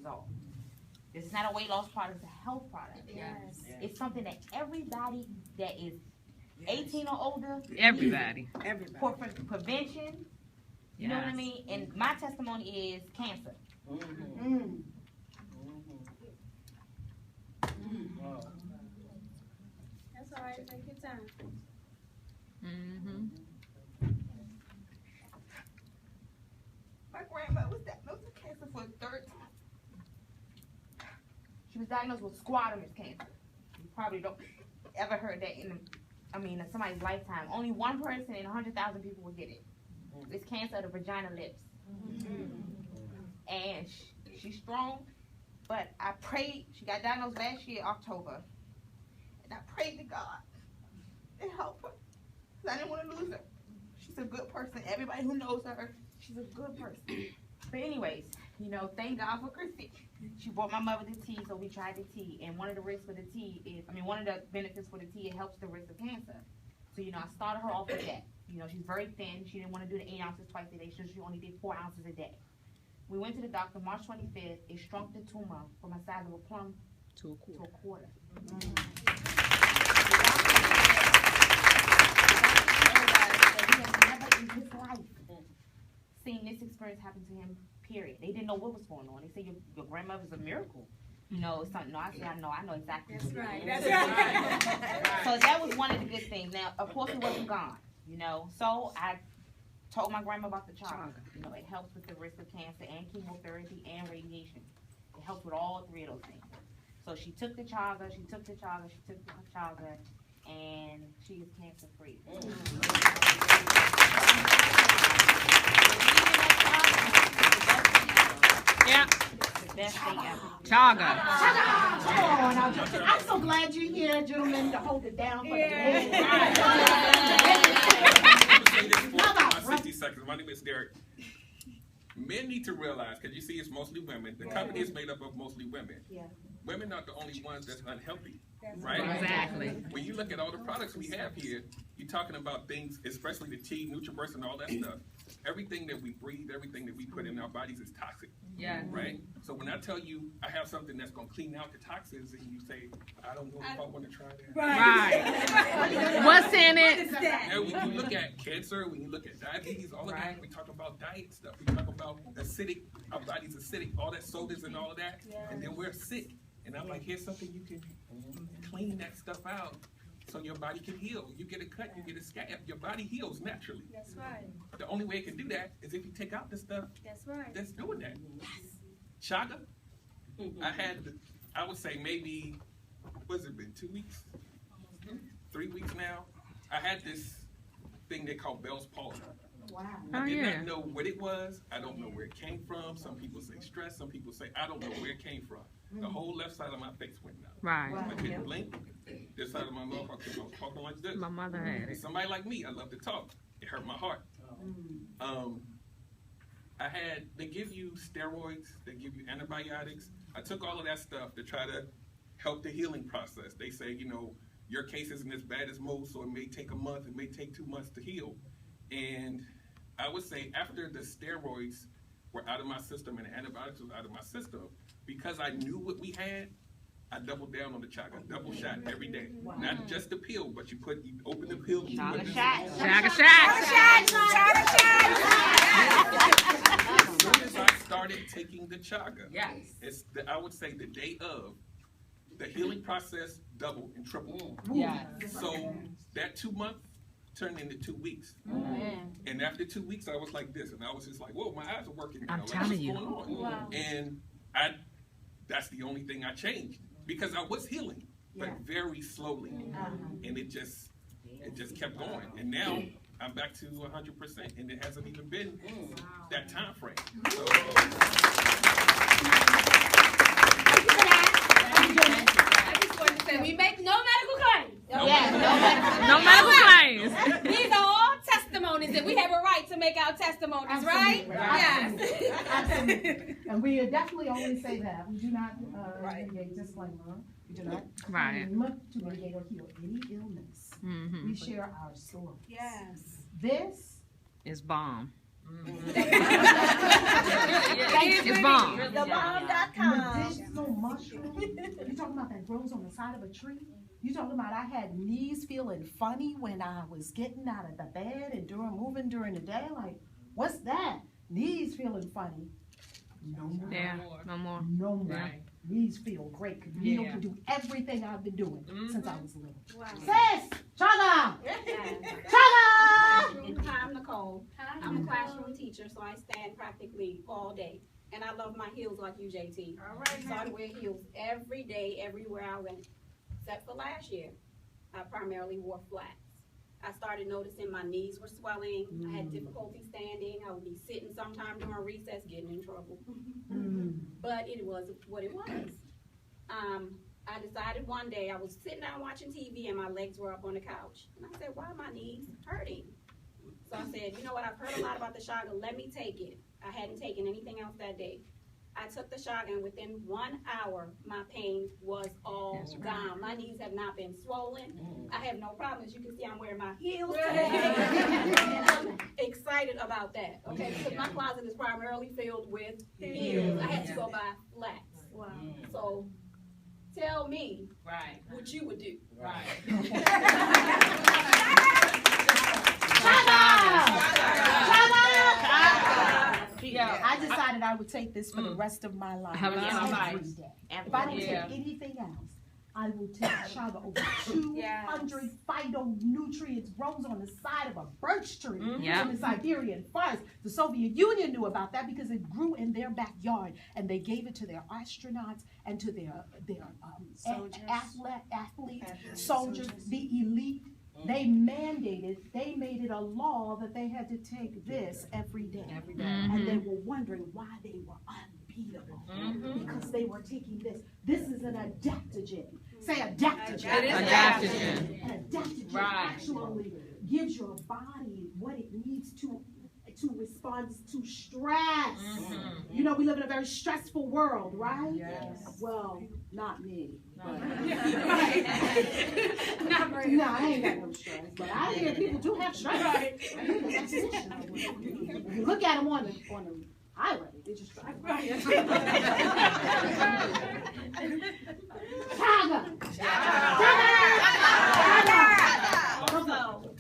result. It's not a weight loss product, it's a health product. Yes. It's something that everybody that is 18 or older, Everybody. for prevention, you know what I mean? And my testimony is cancer. That's all right. Take your time. My grandmother was diagnosed with cancer for the third time. She was diagnosed with squamous cancer. You probably don't ever heard that in somebody's lifetime. Only one person in 100,000 people will get it. It's cancer of the vagina lips. And she's strong, but I prayed. She got diagnosed last year, October. And I prayed to God to help her. Because I didn't want to lose her. She's a good person. Everybody who knows her, she's a good person. But anyways, thank God for Christy. She brought my mother the tea, so we tried the tea. And one of the risks for the tea is, one of the benefits for the tea, it helps the risk of cancer. So, I started her off with that. She's very thin. She didn't want to do the 8 ounces twice a day. So she only did 4 ounces a day. We went to the doctor March 25th. It shrunk the tumor from a size of a plum to a quarter. He has never in his life seen this experience happen to him, period. They didn't know what was going on. They said your grandmother's a miracle. Something. No, I said, I know exactly. That's right. That's right. So that was one of the good things. Now, of course, it wasn't gone, So I told my grandma about the Chaga. It helps with the risk of cancer and chemotherapy and radiation. It helps with all 3 of those things. So she took the Chaga, and she is cancer free. Yeah. The best thing ever. Chaga. Oh, now, I'm so glad you're here, gentlemen, to hold it down for the my 60 seconds. My name is Derek. Men need to realize, because you see it's mostly women. The company is made up of mostly women. Yeah. Women are the only ones that's unhealthy, That's right? Exactly. When you look at all the products we have here, you're talking about things, especially the tea, NutriBurst, and all that stuff. Everything that we breathe, everything that we put in our bodies is toxic. Yeah. Right? So when I tell you I have something that's going to clean out the toxins, and you say, I don't know if I want to try that. Right. What's in it? Now, when you look at cancer, when you look at diabetes, all of that, we talk about diet stuff. We talk about acidic, our body's acidic, all that sodas and all of that, and then we're sick. And I'm like, here's something you can clean that stuff out so your body can heal. You get a cut, you get a scab, your body heals naturally. That's right. The only way it can do that is if you take out the stuff That's right. that's doing that. Chaga, I would say maybe, what's it been, 2 weeks? 3 weeks now? I had this thing they call Bell's palsy. Wow. I did not know what it was. I don't know where it came from. Some people say stress. Some people say, I don't know where it came from. The whole left side of my face went numb. Right. I couldn't blink. This side of my mouth, I was talking like this. My mother had it. Somebody like me, I love to talk. It hurt my heart. They give you steroids, they give you antibiotics. I took all of that stuff to try to help the healing process. They say, your case isn't as bad as most, so it may take a month, it may take 2 months to heal. And I would say after the steroids were out of my system and the antibiotics was out of my system, because I knew what we had, I doubled down on the Chaga, double shot every day. Wow. Not just the pill, but you open the pill. Chaga shot. Chaga shot. As soon as I started taking the Chaga, I would say the day of, the healing process doubled and tripled. Yes. So that 2 months turned into 2 weeks. And after 2 weeks, I was like this, and I was just like, whoa, my eyes are working now. I'm telling you. What's going on? Wow. And that's the only thing I changed, because I was healing, but very slowly. And it just kept going. And now I'm back to 100%, and it hasn't even been that time frame. So, I just wanted to say we make no medical claims. No medical claims. These are all testimonies, and we have a right to make our testimonies, right? Yes. Absolutely. And we definitely always say that. We do not negate disclaimer. We do not claim to negate or heal any illness. We share our stories. Yes. This is bomb. It's bomb. TheBomb.com. mushroom? You talking about that grows on the side of a tree? You talking about I had knees feeling funny when I was getting out of the bed and moving during the day? Like, what's that? Knees feeling funny. No more. Yeah, no more. No more. Right. Knees feel great. Neil can do everything I've been doing since I was little. Wow. Sis! Chaga! Chaga! Hi, I'm Nicole. I'm a classroom teacher, so I stand practically all day. And I love my heels like you, JT. All right. So I wear heels every day, everywhere I went. Except for last year, I primarily wore flats. I started noticing my knees were swelling. I had difficulty standing. I would be sitting sometime during recess, getting in trouble. But it was what it was. I decided one day, I was sitting down watching TV and my legs were up on the couch. And I said, why are my knees hurting? So I said, you know what, I've heard a lot about the Chaga. Let me take it. I hadn't taken anything else that day. I took the Chaga, and within 1 hour, my pain was all gone. My knees have not been swollen. I have no problem. As you can see, I'm wearing my heels today. And I'm excited about that, okay? Because my closet is primarily filled with heels. I had to go buy flats. Wow. So tell me what you would do. I decided I would take this for the rest of my life. Every day. If I don't take anything else, I will take Chaga over 200 phytonutrients grows on the side of a birch tree in the Siberian forest. The Soviet Union knew about that because it grew in their backyard, and they gave it to their astronauts and to their athletes, soldiers, the elite. They mandated, they made it a law that they had to take this every day. And they were wondering why they were unbeatable. Because they were taking this. This is an adaptogen. Say adaptogen. It is adaptogen. An adaptogen actually gives your body what it needs to respond to stress. You know, we live in a very stressful world, right? Yes. Well, not me. Not very. No, I ain't got no stress. But I hear people do have stress. You look at them on the highway, they just drive right. So,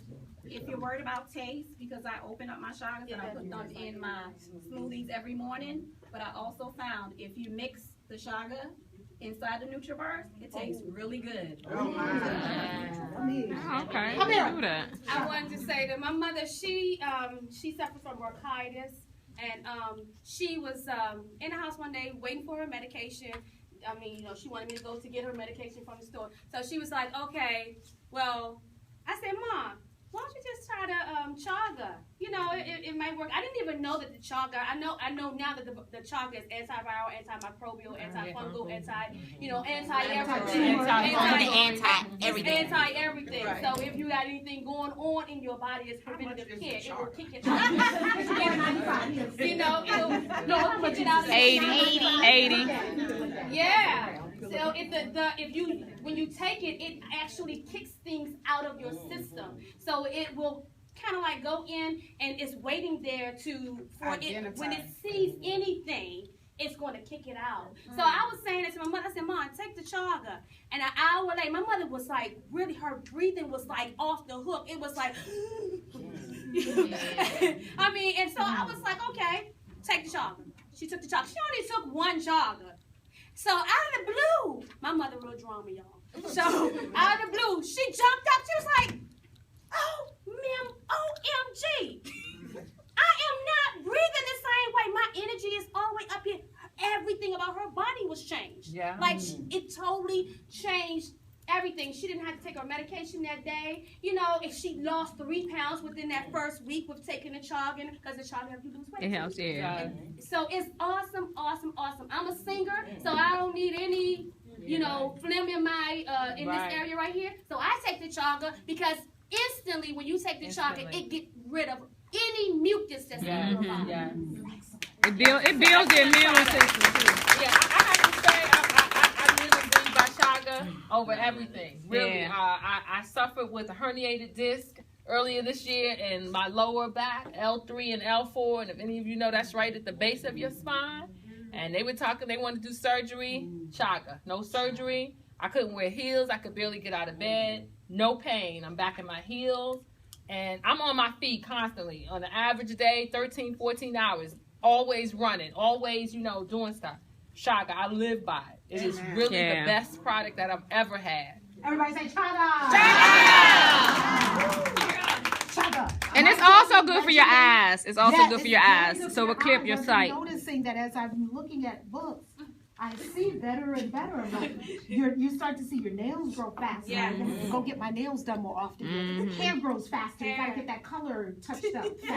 if you're worried about taste, because I open up my Chagas and I put them in my smoothies every morning, but I also found if you mix the Chaga inside the NutriBurst, it tastes really good. Okay. Come here. Do that. I wanted to say that my mother, she suffered from bronchitis, and she was in the house one day waiting for her medication. I mean, you know, she wanted me to go to get her medication from the store. So she was like, okay, well, I said, Mom, why don't you just try the Chaga? You know, it might work. I didn't even know that the Chaga, I know now that the Chaga is antiviral, antimicrobial, antifungal, anti-everything. Anti-everything. Right. So if you got anything going on in your body, it's preventative care. It will kick it out. You know, it'll kick it out. 80. Yeah. So when you take it, it actually kicks things out of your system. So it will kind of like go in and it's waiting there when it sees anything, it's going to kick it out. So I was saying it to my mother. I said, Mom, take the Chaga. And an hour later, my mother was like, really, her breathing was like off the hook. It was like, I mean, and so I was like, okay, take the Chaga. She took the Chaga. She only took one Chaga. So out of the blue, my mother real drama, y'all. So out of the blue, she jumped up. She was like, oh, ma'am, OMG. I am not breathing the same way. My energy is all the way up here. Everything about her body was changed. Yeah. Like, it totally changed everything. She didn't have to take her medication that day. You know, if she lost 3 pounds within that first week with taking the Chaga, because the Chaga helps you lose weight. It helps, yeah. So it's awesome, awesome, awesome. I'm a singer, so I don't need any, phlegm in my this area right here. So I take the Chaga because instantly when you take the Chaga, it gets rid of any mucus that's in your body. Yeah. It builds the immune system too. Yeah, I have to say, I really believe by Chaga over everything. Really, I suffered with a herniated disc earlier this year in my lower back, L3 and L4, and if any of you know, that's right at the base of your spine. And they were talking, they wanted to do surgery. Chaga, no surgery. I couldn't wear heels. I could barely get out of bed. No pain. I'm back in my heels. And I'm on my feet constantly. On an average day, 13, 14 hours. Always running. Always, doing stuff. Chaga, I live by it. It is really the best product that I've ever had. Everybody say Chaga! Chaga! And it's also good for your eyes. It's also good for your eyes. So it will clip your sight. I'm noticing that as I'm looking at books, I see better and better. You start to see your nails grow faster. Yeah. I'm gonna go get my nails done more often. Hair grows faster. You gotta get that color touched up. You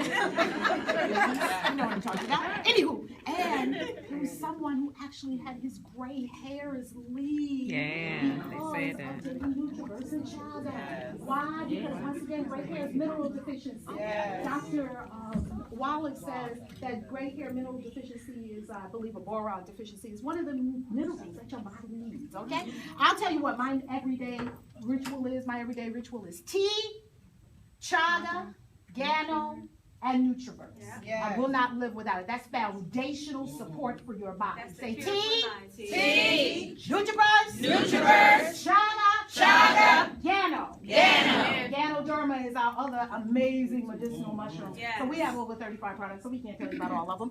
know what I'm talking about. Anywho, and there was someone who actually had his gray hairs leave. Yeah, they said that. Taking Nutriverse and Chaga. Why? Because once again, gray hair is mineral deficiency. Dr. Wallach says that gray hair mineral deficiency is, I believe, a boron deficiency. It's one of the minerals that your body needs, okay? I'll tell you what my everyday ritual is. My everyday ritual is tea, Chaga, Gano, and Nutriverse. Yeah. I will not live without it. That's foundational support for your body. Say tea, Nutriverse, Chaga, Gano. Ganoderma is our other amazing medicinal mushroom. So we have over 35 products, so we can't tell you about all of them.